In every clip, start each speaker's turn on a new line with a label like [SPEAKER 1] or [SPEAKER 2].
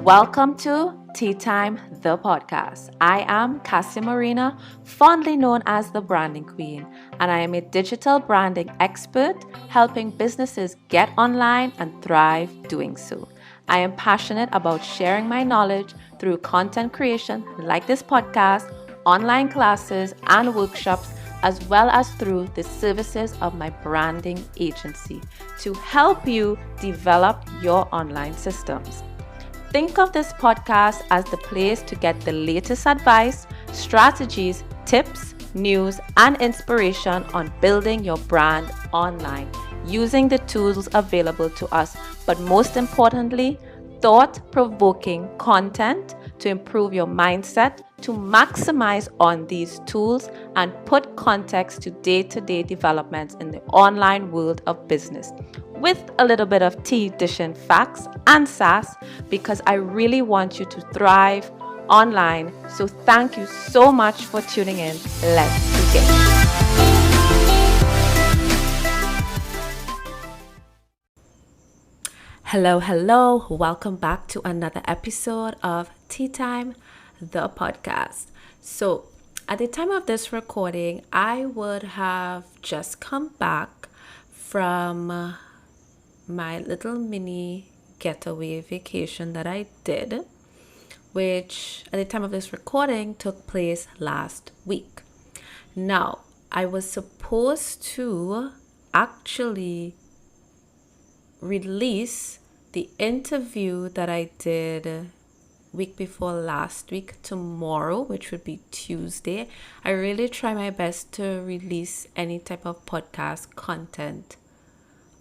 [SPEAKER 1] Welcome to Tea Time, the podcast. I am Cassie Marina, fondly known as the Branding Queen, and I am a digital branding expert helping businesses get online and thrive doing so. I am passionate about sharing my knowledge through content creation like this podcast, online classes, and workshops, as well as through the services of my branding agency to help you develop your online systems. Think of this podcast as the place to get the latest advice, strategies, tips, news, and inspiration on building your brand online using the tools available to us, but most importantly, thought-provoking content to improve your mindset, to maximize on these tools and put context to day-to-day developments in the online world of business, with a little bit of tea dishing facts and sass, because I really want you to thrive online. So thank you so much for tuning in. Let's begin. Hello. Welcome back to another episode of Tea Time, the podcast. So at the time of this recording, I would have just come back from my little mini getaway vacation that I did, which at the time of this recording took place last week. Now, I was supposed to actually release the interview that I did week before last week tomorrow, which would be Tuesday. I really try my best to release any type of podcast content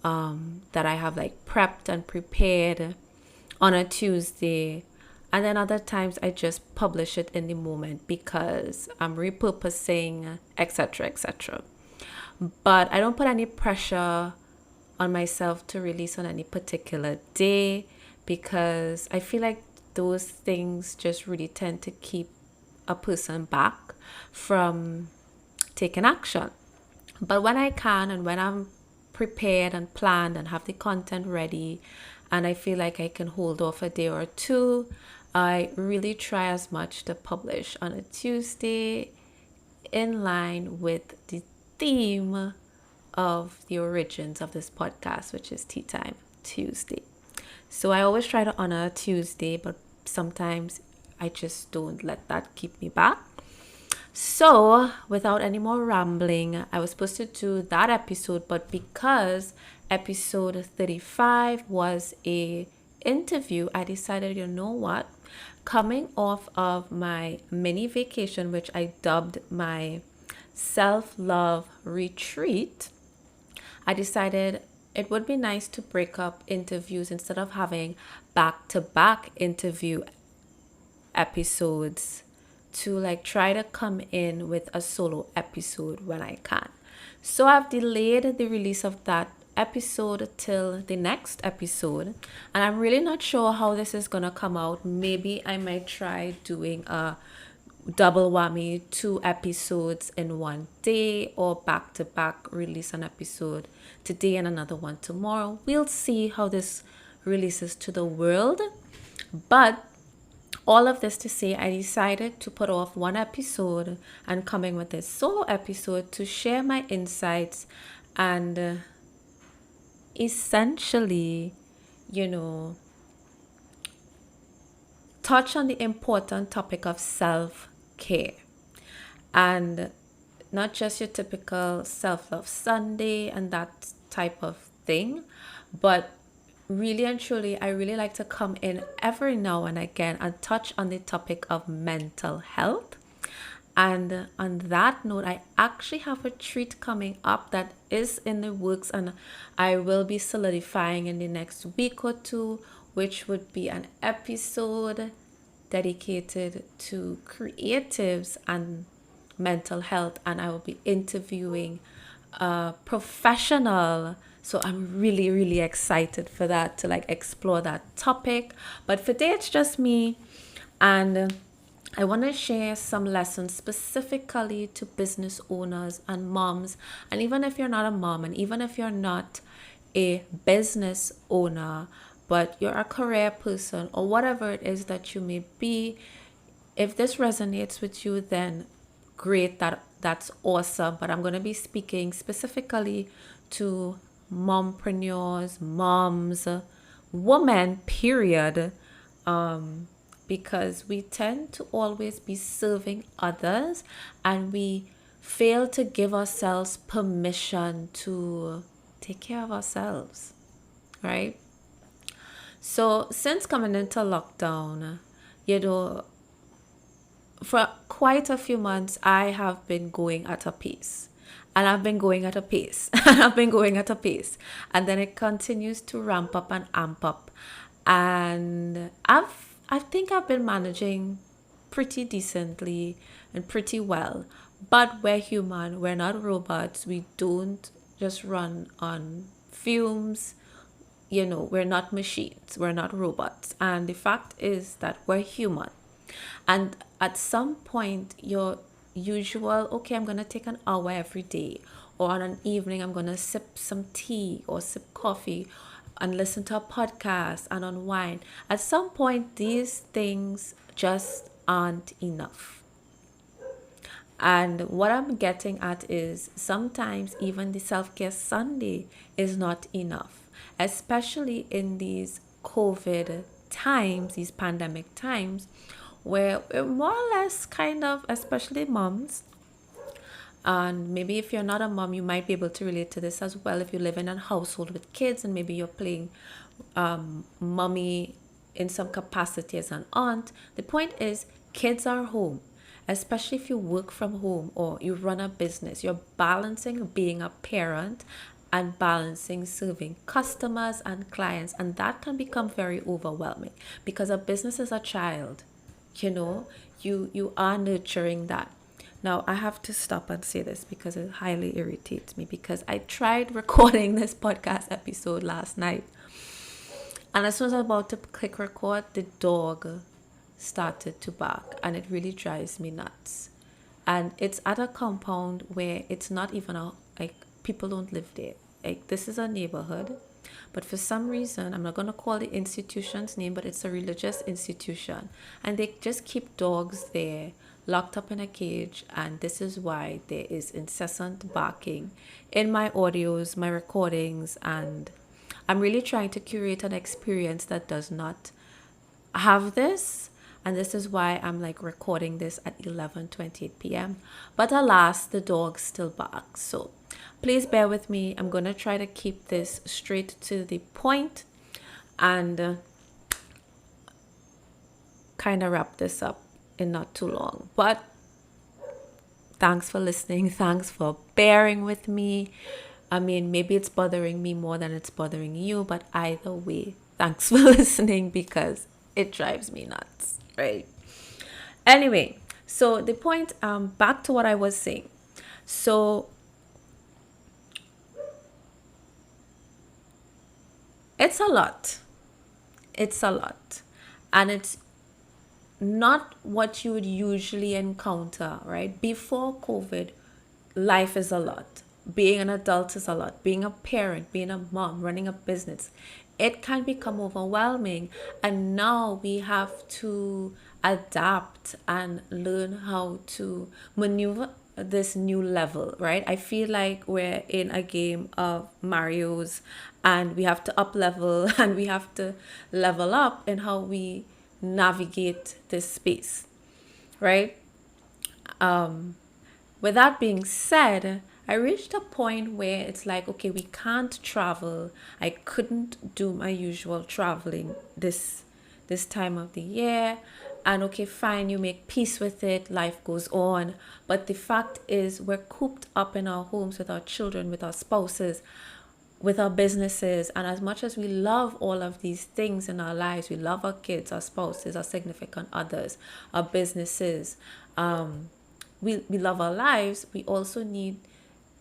[SPEAKER 1] that I have like prepped and prepared on a Tuesday, and then other times I just publish it in the moment because I'm repurposing, etc. But I don't put any pressure on myself to release on any particular day, because I feel like those things just really tend to keep a person back from taking action. But when I can, and when I'm prepared and planned and have the content ready, and I feel like I can hold off a day or two, I really try as much to publish on a Tuesday in line with the theme of the origins of this podcast, which is Tea Time Tuesday. So I always try to honor Tuesday, but sometimes I just don't let that keep me back. So without any more rambling, I was supposed to do that episode, but because episode 35 was a interview, I decided, you know what, coming off of my mini vacation, which I dubbed my self-love retreat, I decided it would be nice to break up interviews instead of having back-to-back interview episodes, to like try to come in with a solo episode when I can. So I've delayed the release of that episode till the next episode, and I'm really not sure how this is gonna come out. Maybe I might try doing a double whammy, 2 episodes in one day, or back-to-back release an episode today and another one tomorrow. We'll see how this releases to the world. But all of this to say, I decided to put off one episode and coming with this solo episode to share my insights and essentially, touch on the important topic of self-care. And not just your typical self-love Sunday and that type of thing, but really and truly, I really like to come in every now and again and touch on the topic of mental health. And on that note, I actually have a treat coming up that is in the works, and I will be solidifying in the next week or two, which would be an episode dedicated to creatives and mental health, and I will be interviewing a professional. So I'm really excited for that, to like explore that topic. But for today, it's just me, and I want to share some lessons specifically to business owners and moms. And even if you're not a mom, and even if you're not a business owner, but you're a career person or whatever it is that you may be. If this resonates with you, then great, that's awesome. But I'm going to be speaking specifically to mompreneurs, moms, women, period, because we tend to always be serving others and we fail to give ourselves permission to take care of ourselves, right? So since coming into lockdown, you know, for quite a few months, I have been going at a pace. And I've been going at a pace. And I've been going at a pace. And then it continues to ramp up and amp up. And I think I've been managing pretty decently and pretty well. But we're human, we're not robots. We don't just run on fumes. We're not machines, we're not robots. And the fact is that we're human. And at some point, your usual, okay, I'm going to take an hour every day, or on an evening, I'm going to sip some tea or sip coffee and listen to a podcast and unwind. At some point, these things just aren't enough. And what I'm getting at is sometimes even the self-care Sunday is not enough, especially in these COVID times, these pandemic times, where we're more or less kind of, especially moms, and maybe if you're not a mom, you might be able to relate to this as well. If you live in a household with kids and maybe you're playing mommy in some capacity as an aunt, the point is kids are home. Especially if you work from home or you run a business, you're balancing being a parent and balancing serving customers and clients. And that can become very overwhelming because a business is a child. You are nurturing that. Now, I have to stop and say this because it highly irritates me, because I tried recording this podcast episode last night. And as soon as I was about to click record, the dog started to bark, and it really drives me nuts. And it's at a compound where it's not even people don't live there. This is a neighborhood, but for some reason, I'm not going to call the institution's name, but it's a religious institution, and they just keep dogs there locked up in a cage. And this is why there is incessant barking in my audios, my recordings, and I'm really trying to curate an experience that does not have this. And this is why I'm recording this at 11:28 p.m. But alas, the dog still barks. So please bear with me. I'm going to try to keep this straight to the point and kind of wrap this up in not too long. But thanks for listening. Thanks for bearing with me. I mean, maybe it's bothering me more than it's bothering you, but either way, thanks for listening because it drives me nuts. Right. Anyway, so the point, back to what I was saying. So it's a lot. It's a lot. And it's not what you would usually encounter, right? Before COVID, life is a lot. Being an adult is a lot. Being a parent, being a mom, running a business, it can become overwhelming. And now we have to adapt and learn how to maneuver this new level, right? I feel like we're in a game of Mario's and we have to up level and we have to level up in how we navigate this space, right? With that being said, I reached a point where it's like, okay, we can't travel. I couldn't do my usual traveling this time of the year. And okay, fine, you make peace with it. Life goes on. But the fact is, we're cooped up in our homes with our children, with our spouses, with our businesses. And as much as we love all of these things in our lives, we love our kids, our spouses, our significant others, our businesses. We love our lives. We also need,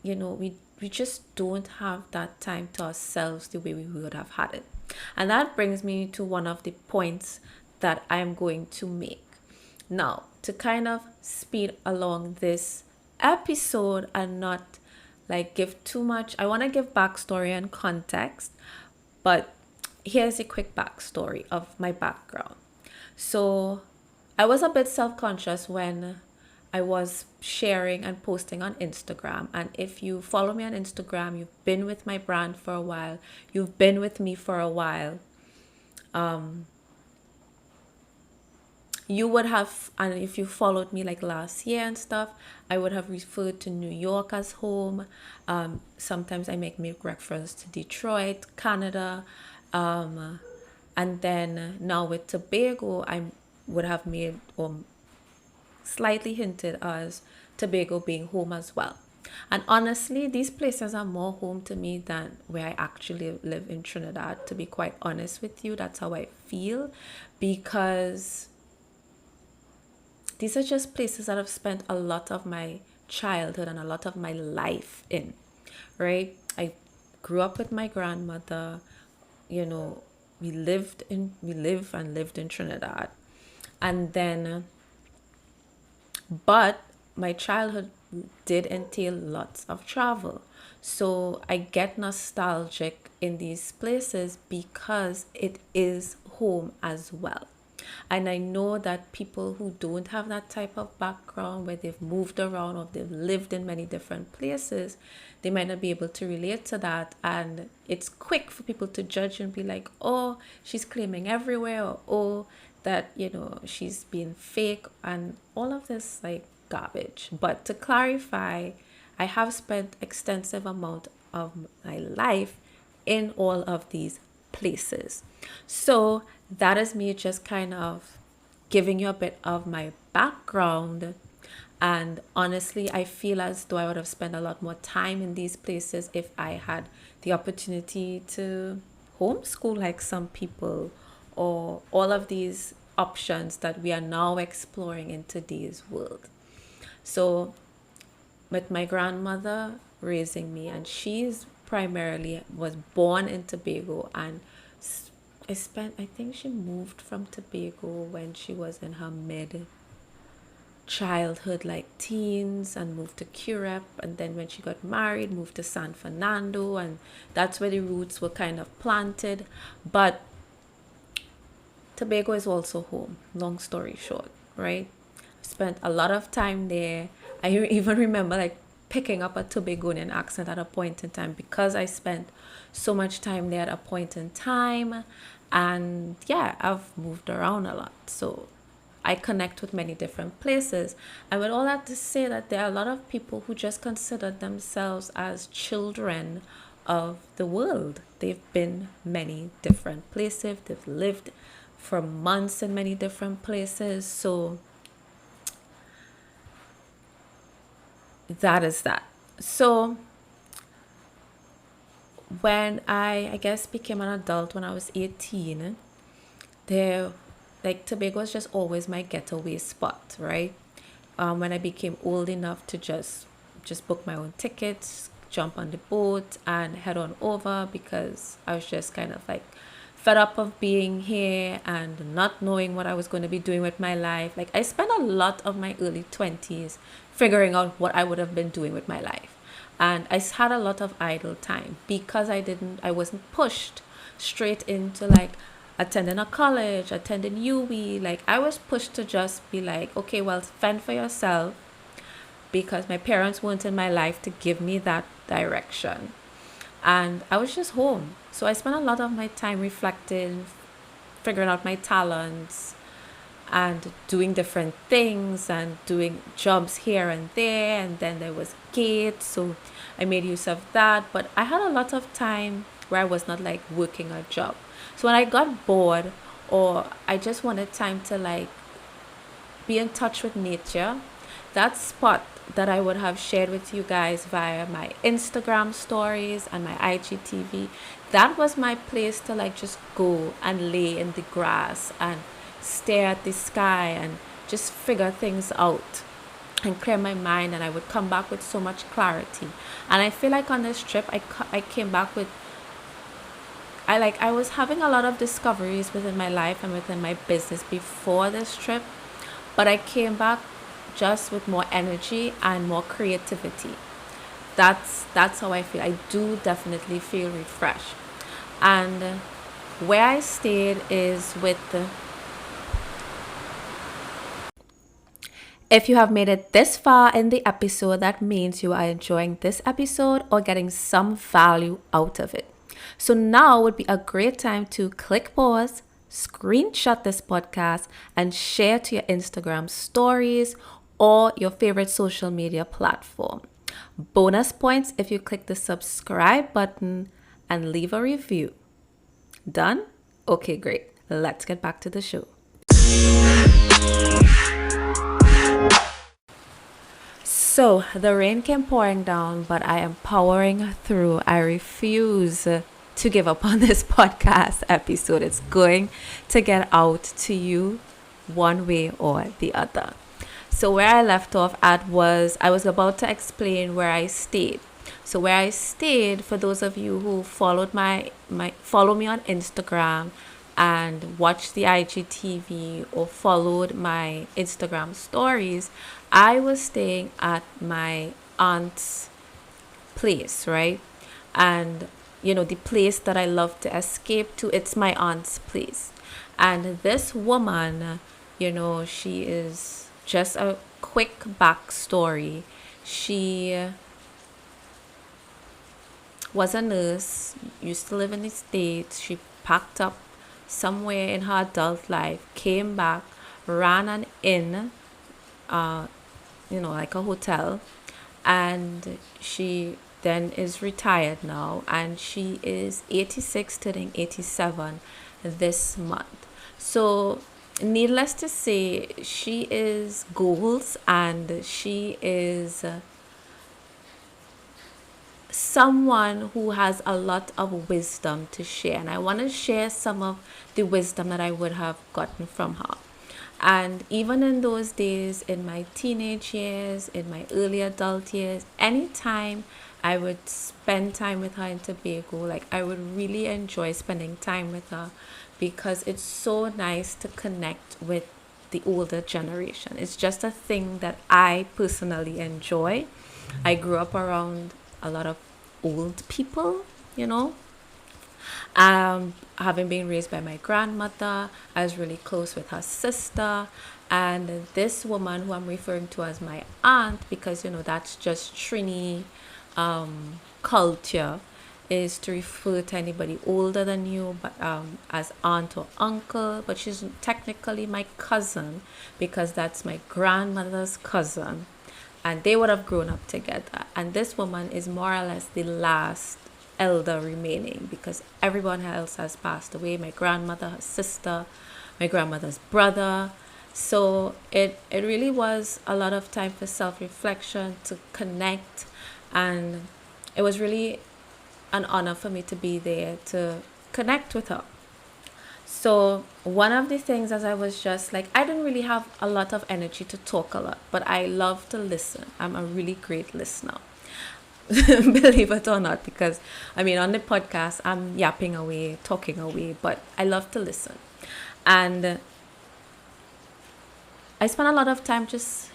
[SPEAKER 1] we just don't have that time to ourselves the way we would have had it. And that brings me to one of the points that I'm going to make. Now, to kind of speed along this episode and not give too much, I want to give backstory and context, but here's a quick backstory of my background. So I was a bit self-conscious when I was sharing and posting on Instagram. And if you follow me on Instagram, you've been with my brand for a while, you've been with me for a while. You would have, and if you followed me like last year and stuff, I would have referred to New York as home. Sometimes I make reference to Detroit, Canada. And then now with Tobago, I would have made slightly hinted as Tobago being home as well. And honestly, these places are more home to me than where I actually live in Trinidad. To be quite honest with you, that's how I feel, because these are just places that I've spent a lot of my childhood and a lot of my life in, right? I grew up with my grandmother. You know, we lived in Trinidad. And then, but my childhood did entail lots of travel. So I get nostalgic in these places because it is home as well. And I know that people who don't have that type of background, where they've moved around or they've lived in many different places, they might not be able to relate to that. And it's quick for people to judge and be like, oh, she's claiming everywhere, or oh, that, you know, she's being fake, and all of this like garbage. But to clarify, I have spent extensive amount of my life in all of these places. So that is me just kind of giving you a bit of my background. And honestly, I feel as though I would have spent a lot more time in these places if I had the opportunity to homeschool like some people, or all of these options that we are now exploring in today's world. So with my grandmother raising me, and she's primarily was born in Tobago, and I think she moved from Tobago when she was in her mid childhood, like teens, and moved to Curep. And then when she got married, moved to San Fernando, and that's where the roots were kind of planted. But Tobago is also home, long story short, right? Spent a lot of time there. I even remember like picking up a Tobagonian accent at a point in time, because I spent so much time there at a point in time. And yeah, I've moved around a lot, so I connect with many different places. And with all that to say, that there are a lot of people who just consider themselves as children of the world. They've been many different places, they've lived for months in many different places. So that is that. So when I guess became an adult when I was 18, there, like, Tobago was just always my getaway spot, right? When I became old enough to just book my own tickets, jump on the boat and head on over, because I was just kind of like fed up of being here and not knowing what I was going to be doing with my life. Like, I spent a lot of my early 20s figuring out what I would have been doing with my life. And I had a lot of idle time because I wasn't pushed straight into like attending a college, attending UE. Like, I was pushed to just be like, okay, well, fend for yourself, because my parents weren't in my life to give me that direction. And I was just home. So I spent a lot of my time reflecting, figuring out my talents, and doing different things and doing jobs here and there. And then there was Gate, so I made use of that. But I had a lot of time where I was not like working a job. So when I got bored, or I just wanted time to like be in touch with nature, that spot that I would have shared with you guys via my Instagram stories and my IGTV, that was my place to like just go and lay in the grass and stare at the sky and just figure things out and clear my mind. And I would come back with so much clarity. And I feel like on this trip I came back with, I was having a lot of discoveries within my life and within my business before this trip, but I came back just with more energy and more creativity. That's how I feel. I do definitely feel refreshed. And where I stayed is with If you have made it this far in the episode, that means you are enjoying this episode or getting some value out of it. So now would be a great time to click pause, screenshot this podcast, and share to your Instagram stories or your favorite social media platform. Bonus points if you click the subscribe button and leave a review. Done? Okay, great. Let's get back to the show. So the rain came pouring down, but I am powering through. I refuse to give up on this podcast episode. It's going to get out to you one way or the other. So where I left off at was I was about to explain where I stayed. So where I stayed, for those of you who followed my follow me on Instagram and watched the IGTV or followed my Instagram stories, I was staying at my aunt's place, right? And the place that I love to escape to, it's my aunt's place. And this woman, she is just a quick backstory. She was a nurse, used to live in the States. She packed up somewhere in her adult life, came back, ran an inn, like a hotel, and she then is retired now, and she is 86, turning 87 this month. So needless to say, she is goals, and she is someone who has a lot of wisdom to share, and I want to share some of the wisdom that I would have gotten from her. And even in those days, in my teenage years, in my early adult years, anytime I would spend time with her in Tobago, like I would really enjoy spending time with her, because it's so nice to connect with the older generation. It's just a thing that I personally enjoy. I grew up around a lot of old people, having been raised by my grandmother. I was really close with her sister, and this woman who I'm referring to as my aunt, because that's just Trini culture, is to refer to anybody older than you, but as aunt or uncle. But she's technically my cousin, because that's my grandmother's cousin, and they would have grown up together. And this woman is more or less the last elder remaining, because everyone else has passed away. My grandmother, her sister, my grandmother's brother. So it really was a lot of time for self-reflection, to connect, and it was really an honor for me to be there to connect with her. So one of the things, as I was just like, I didn't really have a lot of energy to talk a lot, but I love to listen. I'm a really great listener. Believe it or not, because on the podcast I'm yapping away, talking away, but I love to listen. And I spent a lot of time just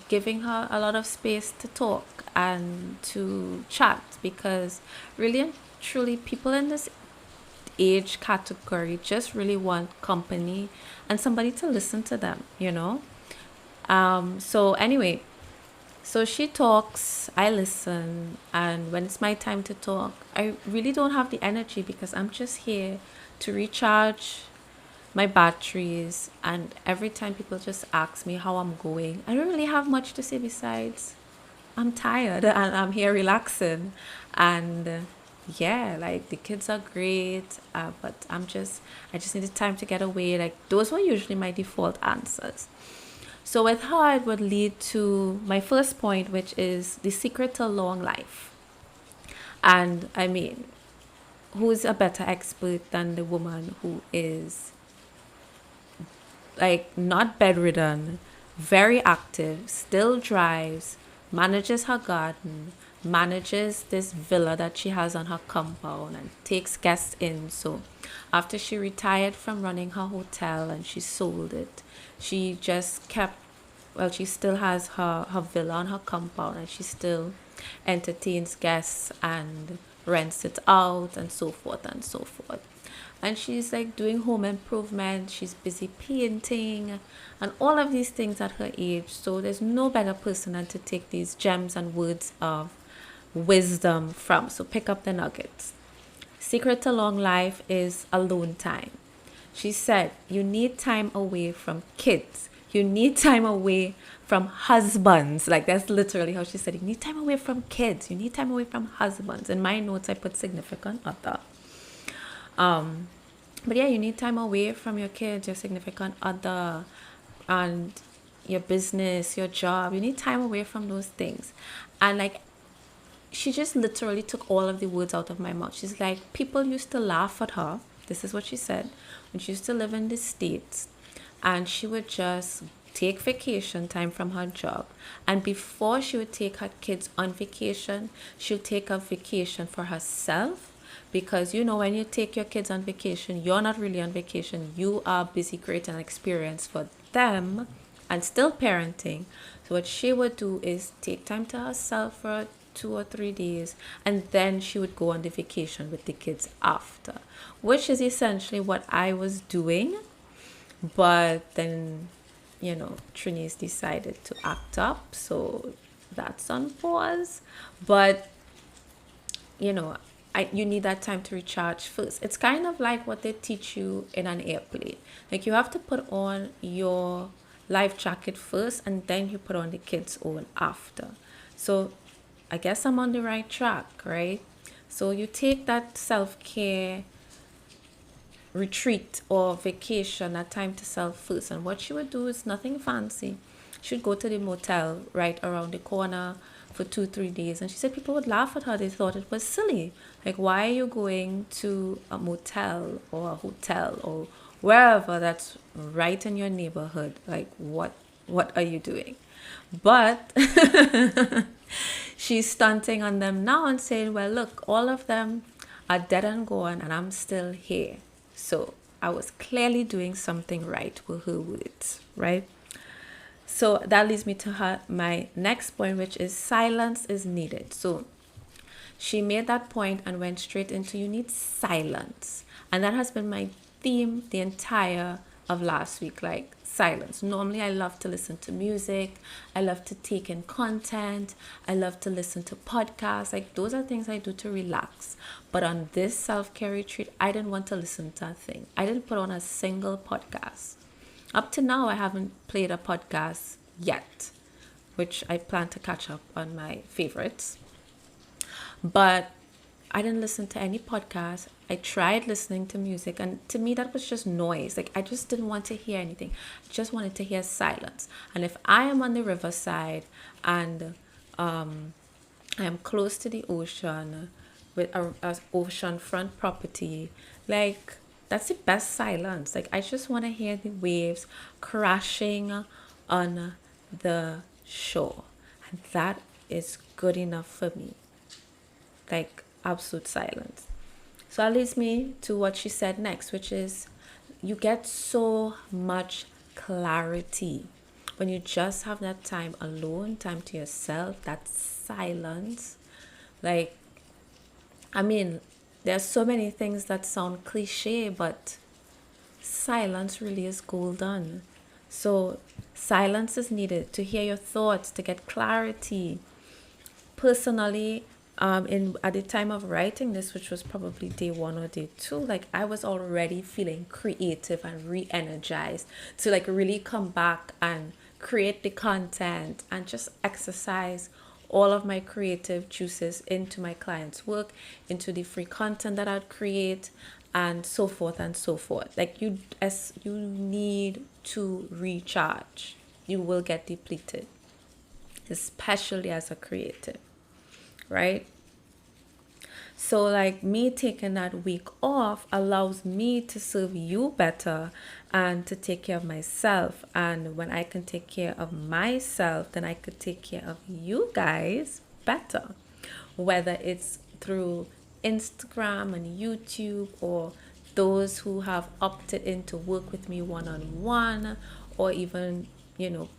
[SPEAKER 1] giving her a lot of space to talk and to chat, because really and truly people in this age category just really want company and somebody to listen to them. So anyway, so she talks, I listen, and when it's my time to talk, I really don't have the energy, because I'm just here to recharge my batteries. And every time people just ask me how I'm going, I don't really have much to say besides I'm tired and I'm here relaxing. And like the kids are great, but I just needed time to get away. Like those were usually my default answers. So with her, it would lead to my first point, which is the secret to long life. And who's a better expert than the woman who is like not bedridden, very active, still drives, manages her garden, manages this villa that she has on her compound, and takes guests in. So after she retired from running her hotel and she sold it, she just she still has her villa on her compound, and she still entertains guests and rents it out, and so forth and so forth. and she's like doing home improvement. She's busy painting and all of these things at her age. So there's no better person than to take these gems and words of wisdom from. So pick up the nuggets. Secret to long life is alone time. She said, you need time away from kids. You need time away from husbands. Like, that's literally how she said it. You need time away from kids. You need time away from husbands. In my notes, I put significant other. But yeah, you need time away from your kids, your significant other, and your business, your job. You need time away from those things. And like, she just literally took all of the words out of my mouth. She's like, people used to laugh at her. This is what she said. When she used to live in the States, and she would just take vacation time from her job. And before she would take her kids on vacation, she would take a vacation for herself. Because you know, when you take your kids on vacation, you're not really on vacation. You are busy creating an experience for them and still parenting. So what she would do is take time to herself for 2 or 3 days, and then she would go on the vacation with the kids after, which is essentially what I was doing. But then, Trini's decided to act up, so that's on pause. But you need that time to recharge first. It's kind of like what they teach you in an airplane. Like, you have to put on your life jacket first, and then you put on the kids' own after. So I guess I'm on the right track, right? So you take that self-care retreat or vacation, that time to self first. And what she would do is nothing fancy. She would go to the motel right around the corner for 2-3 days. And she said people would laugh at her. They thought it was silly. Like, why are you going to a motel or a hotel or wherever that's right in your neighborhood? Like, what are you doing? But she's stunting on them now and saying, well, look, all of them are dead and gone, and I'm still here. So I was clearly doing something right with her words, right? So that leads me to my next point, which is silence is needed. So she made that point and went straight into, you need silence. And that has been my theme the entire of last week, like silence. Normally I love to listen to music, I love to take in content, I love to listen to podcasts. Like, those are things I do to relax. But on this self-care retreat, I didn't want to listen to a thing. I didn't put on a single podcast. Up to now, I haven't played a podcast yet, which I plan to catch up on my favorites. But I didn't listen to any podcast. I tried listening to music, and to me that was just noise. Like, I just didn't want to hear anything. I just wanted to hear silence. And if I am on the riverside and I am close to the ocean with a oceanfront property, like, that's the best silence. Like, I just want to hear the waves crashing on the shore, and that is good enough for me. Like, absolute silence. So that leads me to what she said next, which is, you get so much clarity when you just have that time alone, time to yourself, that silence. Like, I mean, there's so many things that sound cliche, but silence really is golden. So silence is needed to hear your thoughts, to get clarity. Personally, at the time of writing this, which was probably day 1 or day 2, like, I was already feeling creative and re-energized to, like, really come back and create the content and just exercise all of my creative juices into my clients' work, into the free content that I'd create, and so forth and so forth. Like, you need to recharge. You will get depleted, especially as a creative, right? So, like, me taking that week off allows me to serve you better and to take care of myself. And when I can take care of myself, then I could take care of you guys better. Whether it's through Instagram and YouTube, or those who have opted in to work with me one-on-one, or even,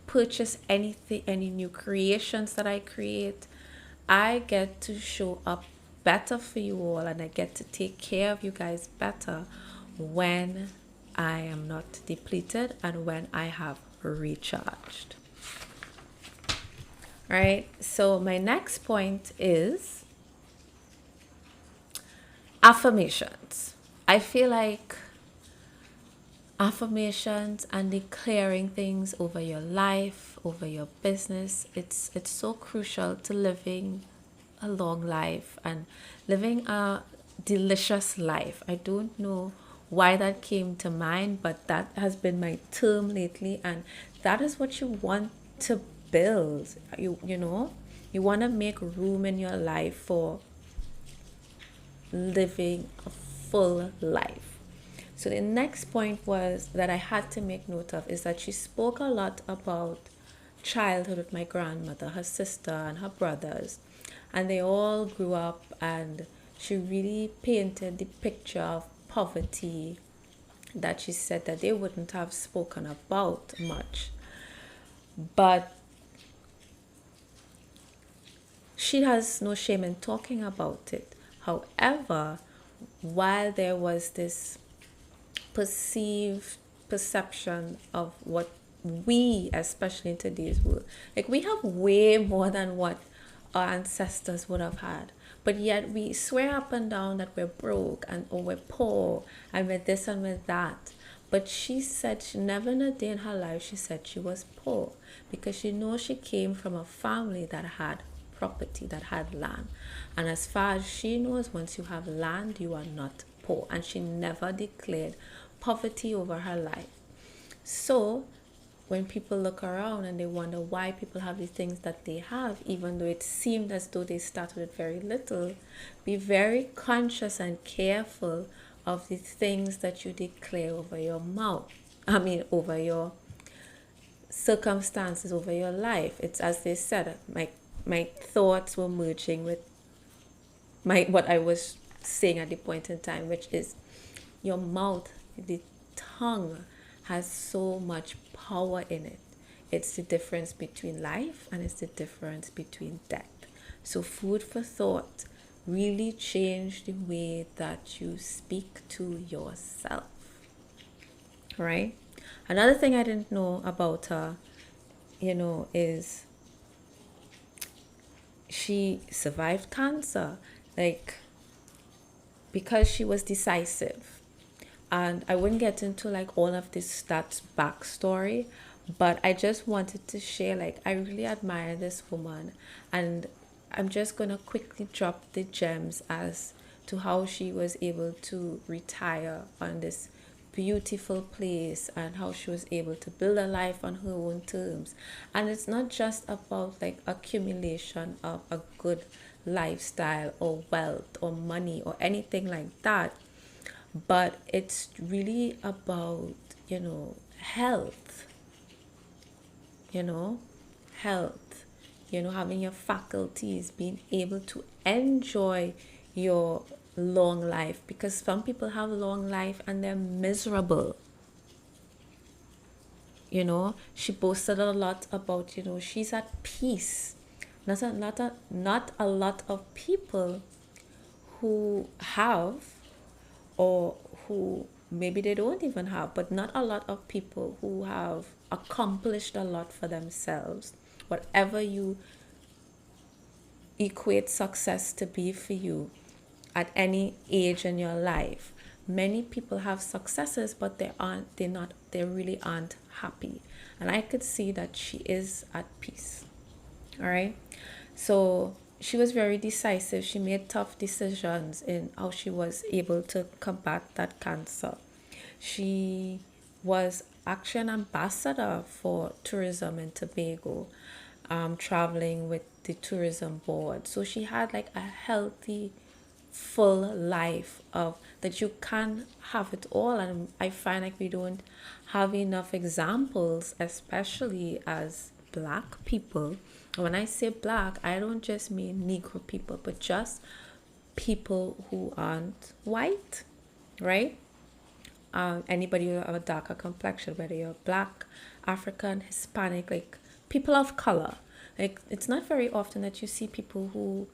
[SPEAKER 1] purchase anything, any new creations that I create. I get to show up better for you all, and I get to take care of you guys better when I am not depleted and when I have recharged. Right? So my next point is affirmations. I feel like affirmations and declaring things over your life, over your business, it's so crucial to living a long life and living a delicious life. I don't know why that came to mind, but that has been my term lately, and that is what you want to build. You know, you want to make room in your life for living a full life. So the next point was that I had to make note of is that she spoke a lot about childhood with my grandmother, her sister, and her brothers. And they all grew up, and she really painted the picture of poverty that she said that they wouldn't have spoken about much. But she has no shame in talking about it. However, while there was this perceived perception of what we, especially in today's world, like we have way more than what our ancestors would have had, but yet we swear up and down that we're broke and or we're poor and we're this and we're that. But she said she never in a day in her life she said she was poor, because she knows she came from a family that had property, that had land. And as far as she knows, once you have land, you are not poor. And she never declared poverty over her life. So when people look around and they wonder why people have these things that they have, even though it seemed as though they started with very little, be very conscious and careful of the things that you declare over your mouth. Over your circumstances, over your life. It's as they said, my thoughts were merging with my what I was saying at the point in time, which is your mouth, the tongue has so much power in it. It's the difference between life and it's the difference between death. So food for thought, really change the way that you speak to yourself. Right? Another thing I didn't know about her, is she survived cancer. Like, because she was decisive. And I wouldn't get into like all of this that's backstory, but I just wanted to share, like, I really admire this woman, and I'm just gonna quickly drop the gems as to how she was able to retire on this beautiful place and how she was able to build a life on her own terms. And it's not just about like accumulation of a good lifestyle or wealth or money or anything like that, but it's really about health, you know health, having your faculties, being able to enjoy your long life, because some people have long life and they're miserable. She boasted a lot about, she's at peace. Not a lot of people who have, or who maybe they don't even have, but not a lot of people who have accomplished a lot for themselves, whatever you equate success to be for you at any age in your life. Many people have successes, but they really aren't happy. And I could see that she is at peace. All right. So she was very decisive. She made tough decisions in how she was able to combat that cancer. She was actually an ambassador for tourism in Tobago, traveling with the tourism board. So she had like a healthy, full life of that. You can have it all, and I find like we don't have enough examples, especially as Black people. When I say Black, I don't just mean Negro people, but just people who aren't white, right? Anybody who have a darker complexion, whether you're Black, African, Hispanic, like people of color. Like, it's not very often that you see people who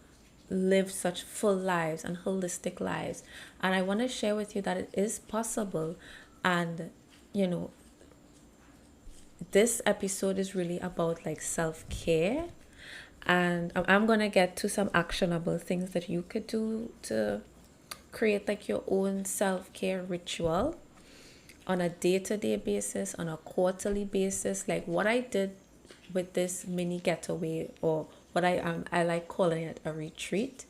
[SPEAKER 1] live such full lives and holistic lives. And I want to share with you that it is possible. And, you know, this episode is really about like self-care, and I'm going to get to some actionable things that you could do to create like your own self-care ritual on a day-to-day basis, on a quarterly basis. Like what I did with this mini getaway, or what I like calling it a retreat,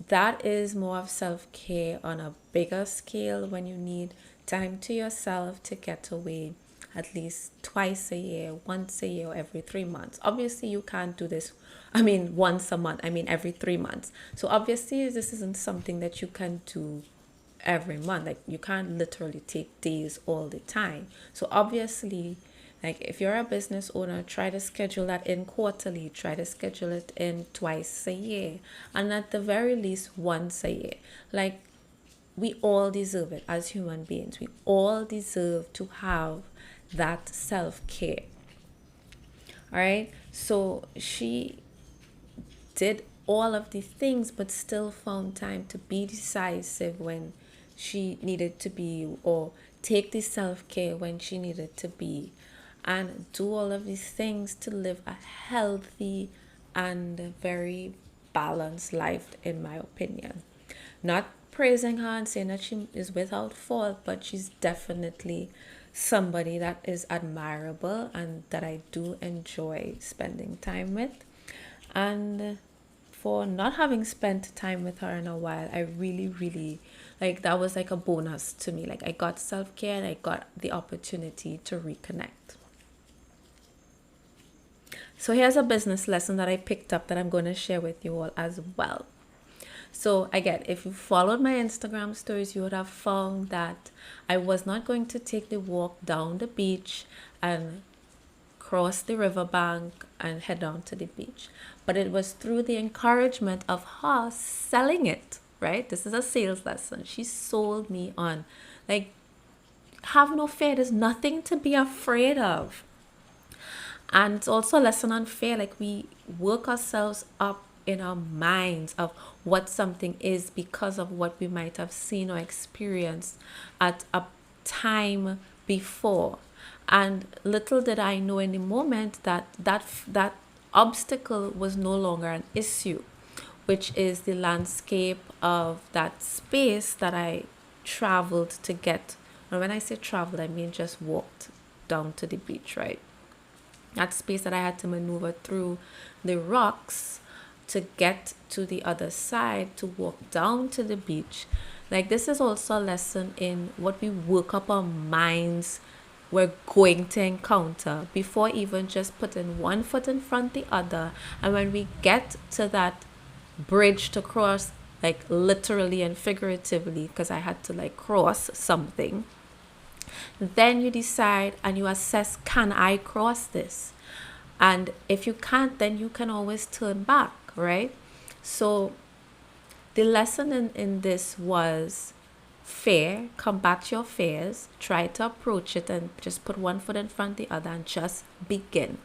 [SPEAKER 1] that is more of self-care on a bigger scale, when you need time to yourself to get away at least twice a year, once a year, or every 3 months. Obviously you can't do this, I mean once a month, I mean every 3 months. So obviously this isn't something that you can do every month. Like you can't literally take days all the time. So obviously, like if you're a business owner, try to schedule that in quarterly, try to schedule it in twice a year, and at the very least once a year. Like we all deserve it as human beings. We all deserve to have that self-care. All right. So she did all of these things, but still found time to be decisive when she needed to be, or take the self-care when she needed to be, and do all of these things to live a healthy and very balanced life, in my opinion. Not praising her and saying that she is without fault, but she's definitely somebody that is admirable and that I do enjoy spending time with. And for not having spent time with her in a while, I really, really, like, that was like a bonus to me. Like I got self-care and I got the opportunity to reconnect. So here's a business lesson that I picked up that I'm going to share with you all as well. So again, if you followed my Instagram stories, you would have found that I was not going to take the walk down the beach and cross the riverbank and head down to the beach. But it was through the encouragement of her selling it, right? This is a sales lesson. She sold me on, like, have no fear. There's nothing to be afraid of. And it's also a lesson on fear. Like we work ourselves up in our minds of what something is because of what we might have seen or experienced at a time before. And little did I know in the moment that that obstacle was no longer an issue, which is the landscape of that space that I traveled to get. And when I say traveled, I mean just walked down to the beach, right? That space that I had to maneuver through the rocks to get to the other side, to walk down to the beach. Like this is also a lesson in what we work up our minds we're going to encounter before even just putting one foot in front of the other. And when we get to that bridge to cross, like literally and figuratively, because I had to like cross something, then you decide and you assess, can I cross this? And if you can't, then you can always turn back, right? So the lesson in this was fear. Combat your fears, try to approach it and just put one foot in front of the other and just begin.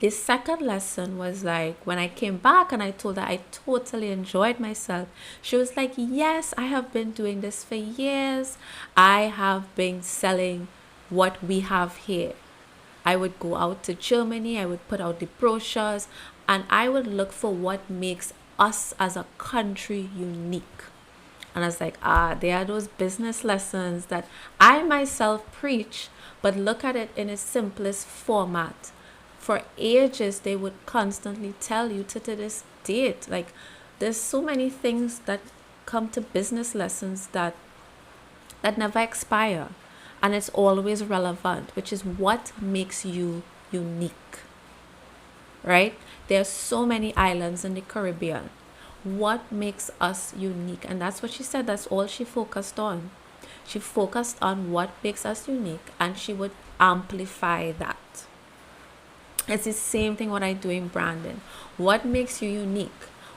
[SPEAKER 1] The second lesson was like when I came back and I told her I totally enjoyed myself. She was like, yes, I have been doing this for years. I have been selling what we have here. I would go out to Germany, I would put out the brochures, and I would look for what makes us as a country unique. And I was like, they are those business lessons that I myself preach, but look at it in its simplest format. For ages, they would constantly tell you to this date. Like, there's so many things that come to business lessons that never expire. And it's always relevant, which is what makes you unique, right? There are so many islands in the Caribbean. What makes us unique? And that's what she said. That's all she focused on. She focused on what makes us unique, and she would amplify that. It's the same thing what I do in branding. What makes you unique?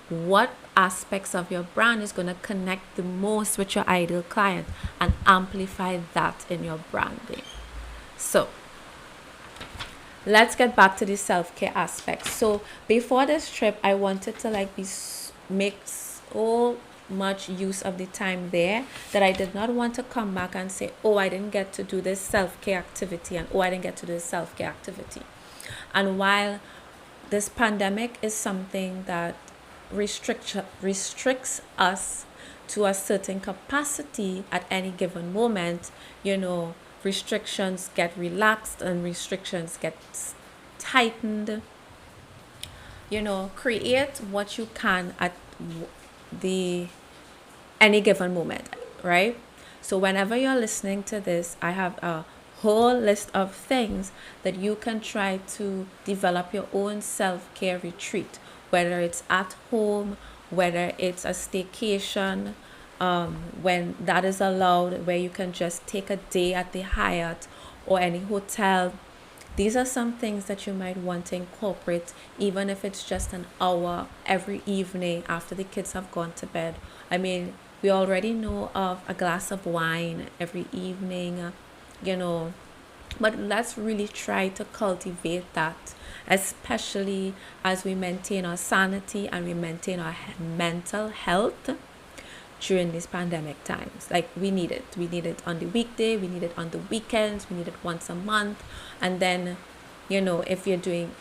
[SPEAKER 1] What aspects of your brand is going to connect the most with your ideal client, and amplify that in your branding. So let's get back to the self-care aspect. So before this trip, I wanted to like be make so much use of the time there that I did not want to come back and say, oh, I didn't get to do this self-care activity, and oh, I didn't get to do this self-care activity. And while this pandemic is something that restricts us to a certain capacity at any given moment, restrictions get relaxed and restrictions get tightened. Create what you can at the any given moment, right? So whenever you're listening to this, I have a whole list of things that you can try to develop your own self-care retreat, whether it's at home, whether it's a staycation, when that is allowed, where you can just take a day at the Hyatt or any hotel. These are some things that you might want to incorporate, even if it's just an hour every evening after the kids have gone to bed. I mean, we already know of a glass of wine every evening, but let's really try to cultivate that, especially as we maintain our sanity and we maintain our mental health during these pandemic times. Like, we need it. We need it on the weekday, we need it on the weekends, we need it once a month. And then, if you're doing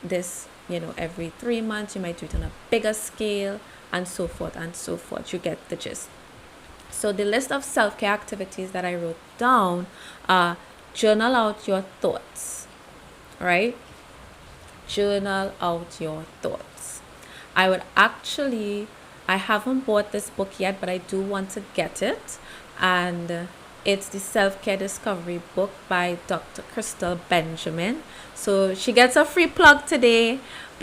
[SPEAKER 1] this, every 3 months, you might do it on a bigger scale, and so forth and so forth. You get the gist. So the list of self-care activities that I wrote down are: journal out your thoughts, right? Journal out your thoughts. I haven't bought this book yet, but I do want to get it. And it's the Self-Care Discovery book by Dr. Crystal Benjamin. So she gets a free plug today.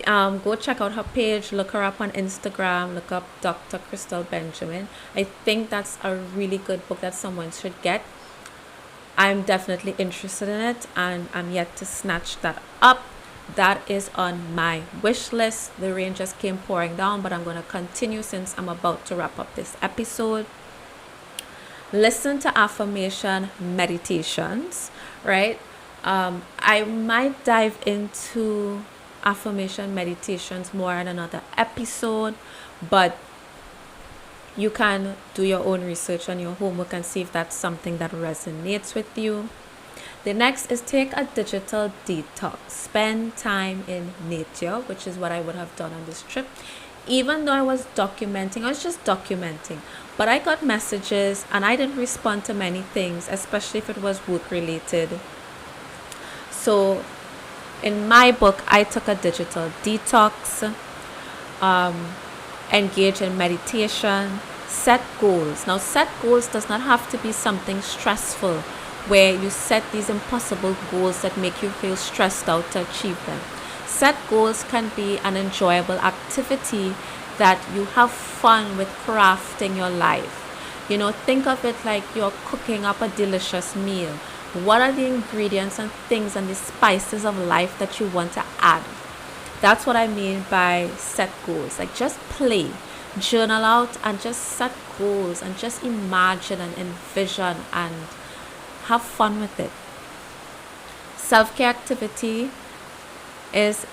[SPEAKER 1] Go check out her page, look her up on Instagram, look up Dr. Crystal Benjamin. I think that's a really good book that someone should get. I'm definitely interested in it, and I'm yet to snatch that up. That is on my wish list. The rain just came pouring down, but I'm going to continue since I'm about to wrap up this episode. Listen to affirmation meditations, right? I might dive into affirmation meditations more in another episode, but you can do your own research on your homework and see if that's something that resonates with you. The next is take a digital detox. Spend time in nature, which is what I would have done on this trip. Even though I was just documenting, but I got messages and I didn't respond to many things, especially if it was work related. So in my book, I took a digital detox, engage in meditation, set goals. Now, set goals does not have to be something stressful, where you set these impossible goals that make you feel stressed out to achieve them. Set goals can be an enjoyable activity that you have fun with crafting your life. Think of it like you're cooking up a delicious meal. What are the ingredients and things and the spices of life that you want to add? That's what I mean by set goals. Like, just play, journal out, and just set goals and just imagine and envision and have fun with it. Self-care activity is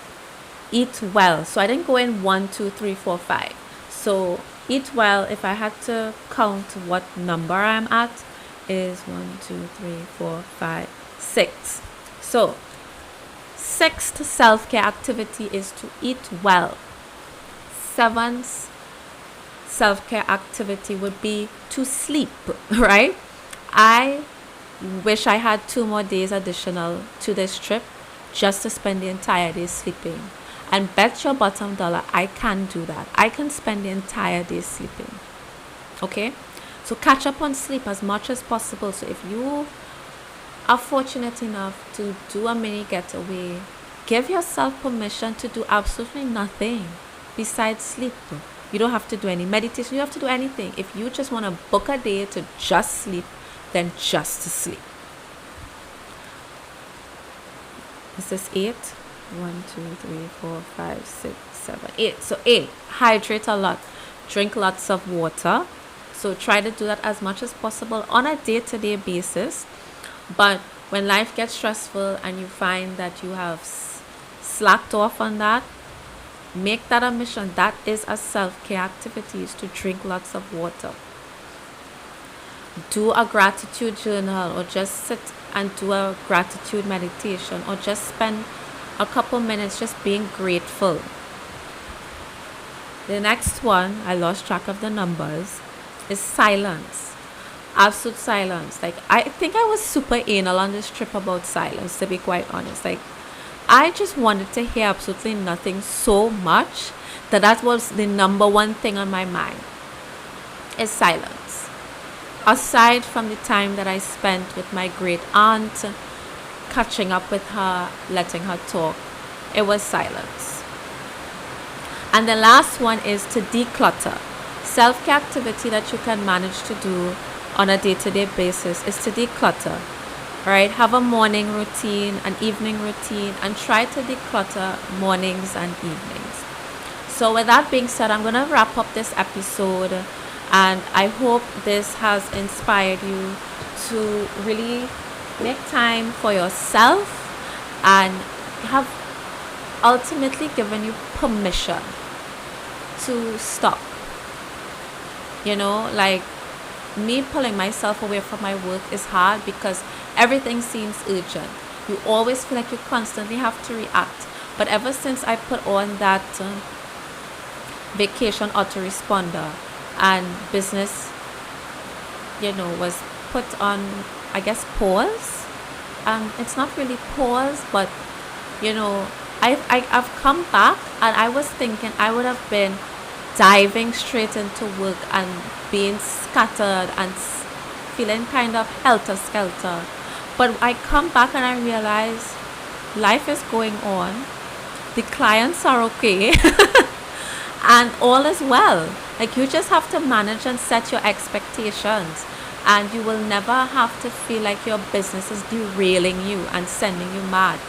[SPEAKER 1] eat well. So I didn't go in 1, 2, 3, 4, 5. So eat well, if I had to count what number I'm at, is 1, 2, 3, 4, 5, 6. So sixth self-care activity is to eat well. Seventh self-care activity would be to sleep, right? I wish I had 2 more days additional to this trip just to spend the entire day sleeping. And bet your bottom dollar I can do that. I can spend the entire day sleeping. Okay? So catch up on sleep as much as possible. So if you are fortunate enough to do a mini getaway, give yourself permission to do absolutely nothing besides sleep. You don't have to do any meditation. You don't have to do anything. If you just want to book a day to just sleep, then just to sleep. Is this 8? 1, 2, 3, 4, 5, 6, 7, 8. So 8. Hydrate a lot. Drink lots of water. So try to do that as much as possible on a day-to-day basis. But when life gets stressful and you find that you have slacked off on that, Make that a mission. That is a self-care activity, is to drink lots of water. Do a gratitude journal, or just sit and do a gratitude meditation, or just spend a couple minutes just being grateful. The next one, I lost track of the numbers, is silence. Absolute silence. Like, I think I was super anal on this trip about silence, to be quite honest. Like, I just wanted to hear absolutely nothing so much that was the number one thing on my mind, is silence. Aside from the time that I spent with my great aunt, catching up with her, letting her talk, it was silence. And the last one is to declutter. Self-care activity that you can manage to do on a day-to-day basis is to declutter. Right? Have a morning routine, an evening routine, and try to declutter mornings and evenings. So with that being said, I'm going to wrap up this episode, and I hope this has inspired you to really make time for yourself and have ultimately given you permission to stop. Like, me pulling myself away from my work is hard because everything seems urgent. You always feel like you constantly have to react. But ever since I put on that vacation autoresponder, and business, was put on, I guess, pause. It's not really pause, but I've come back, and I was thinking I would have been diving straight into work and being scattered and feeling kind of helter-skelter. But I come back and I realize life is going on. The clients are okay. And all is well. Like, you just have to manage and set your expectations. And you will never have to feel like your business is derailing you and sending you mad.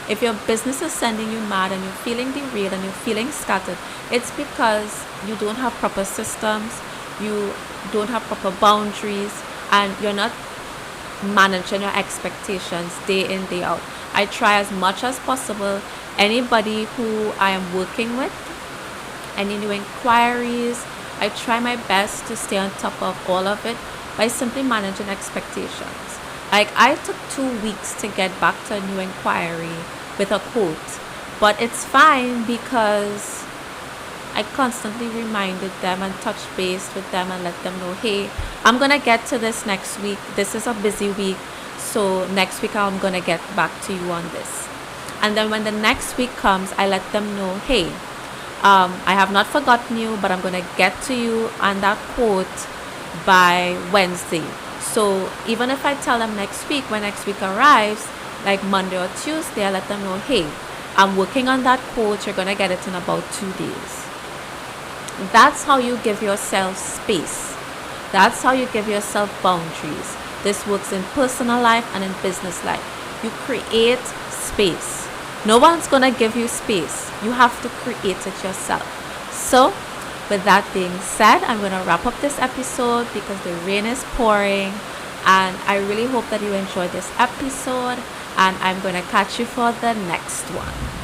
[SPEAKER 1] If your business is sending you mad and you're feeling derailed and you're feeling scattered, it's because you don't have proper systems, you don't have proper boundaries, and you're not managing your expectations day in, day out. I try as much as possible. Anybody who I am working with, any new inquiries, I try my best to stay on top of all of it by simply managing expectations. Like, I took 2 weeks to get back to a new inquiry with a quote, but it's fine because I constantly reminded them and touched base with them and let them know, hey, I'm gonna get to this next week. This is a busy week, so next week I'm gonna get back to you on this. And then when the next week comes, I let them know, hey, I have not forgotten you, but I'm gonna get to you on that quote by Wednesday. So even if I tell them next week, when next week arrives, like Monday or Tuesday, I let them know, hey, I'm working on that quote. You're gonna get it in about 2 days. That's how you give yourself space. That's how you give yourself boundaries. This works in personal life and in business life. You create space. No one's gonna give you space. You have to create it yourself. So with that being said, I'm gonna wrap up this episode because the rain is pouring, and I really hope that you enjoyed this episode, and I'm gonna catch you for the next one.